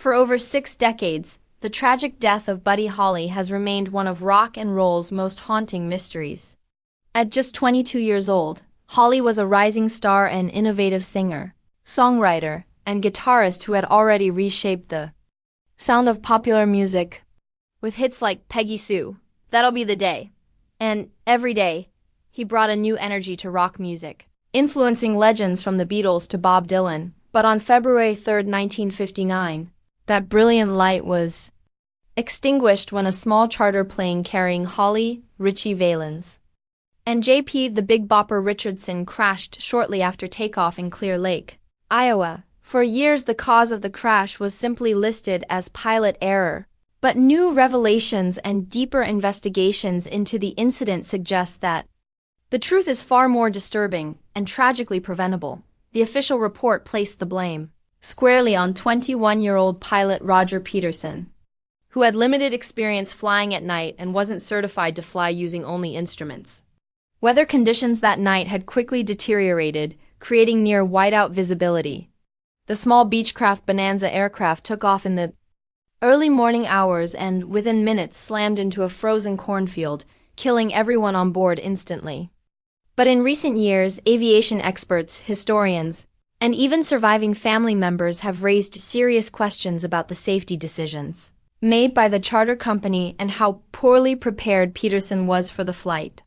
For over 6 decades, the tragic death of Buddy Holly has remained one of rock and roll's most haunting mysteries. At just 22 years old, Holly was a rising star and innovative singer, songwriter, and guitarist who had already reshaped the sound of popular music. With hits like Peggy Sue, That'll Be the Day, and Every Day, he brought a new energy to rock music, influencing legends from the Beatles to Bob Dylan. But on February 3, 1959, that brilliant light was extinguished when a small charter plane carrying Holly, Richie Valens, and J.P. the Big Bopper Richardson crashed shortly after takeoff in Clear Lake, Iowa. For years, the cause of the crash was simply listed as pilot error, but new revelations and deeper investigations into the incident suggest that the truth is far more disturbing and tragically preventable. The official report placed the blame squarely on 21-year-old pilot Roger Peterson, who had limited experience flying at night and wasn't certified to fly using only instruments. Weather conditions that night had quickly deteriorated, creating near whiteout visibility. The small Beechcraft Bonanza aircraft took off in the early morning hours and, within minutes, slammed into a frozen cornfield, killing everyone on board instantly. But in recent years, aviation experts, historians, and even surviving family members have raised serious questions about the safety decisions made by the charter company and how poorly prepared Peterson was for the flight.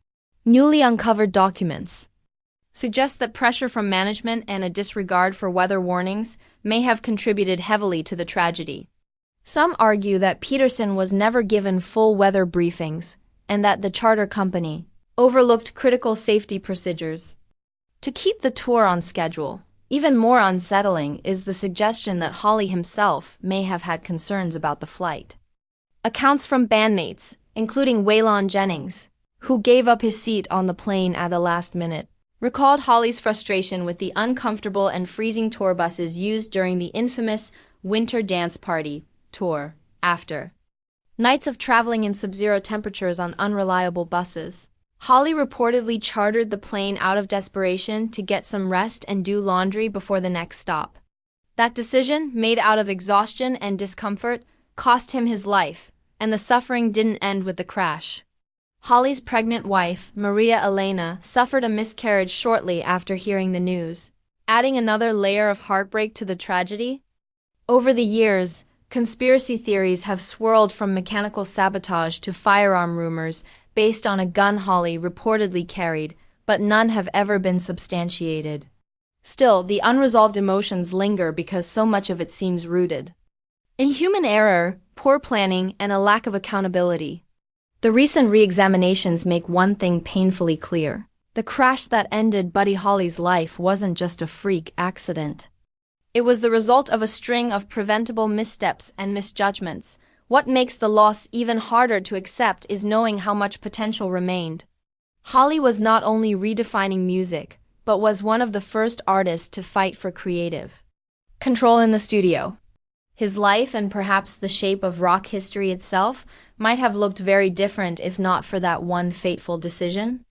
Newly uncovered documents suggest that pressure from management and a disregard for weather warnings may have contributed heavily to the tragedy. Some argue that Peterson was never given full weather briefings and that the charter company overlooked critical safety procedures to keep the tour on schedule. Even more unsettling is the suggestion that Holly himself may have had concerns about the flight. Accounts from bandmates, including Waylon Jennings, who gave up his seat on the plane at the last minute, recalled Holly's frustration with the uncomfortable and freezing tour buses used during the infamous Winter Dance Party tour. After nights of traveling in sub-zero temperatures on unreliable buses, Holly reportedly chartered the plane out of desperation to get some rest and do laundry before the next stop. That decision, made out of exhaustion and discomfort, cost him his life, and the suffering didn't end with the crash. Holly's pregnant wife, Maria Elena, suffered a miscarriage shortly after hearing the news, adding another layer of heartbreak to the tragedy. Over the years, conspiracy theories have swirled from mechanical sabotage to firearm rumors based on a gun Holly reportedly carried, but none have ever been substantiated. Still, the unresolved emotions linger because so much of it seems rooted in human error, poor planning, and a lack of accountability. The recent re-examinations make one thing painfully clear. The crash that ended Buddy Holly's life wasn't just a freak accident. It was the result of a string of preventable missteps and misjudgments. What makes the loss even harder to accept is knowing how much potential remained. Holly was not only redefining music, but was one of the first artists to fight for creative control in the studio. His life, and perhaps the shape of rock history itself, might have looked very different if not for that one fateful decision.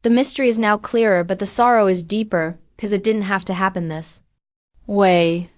The mystery is now clearer, but the sorrow is deeper, because it didn't have to happen this way.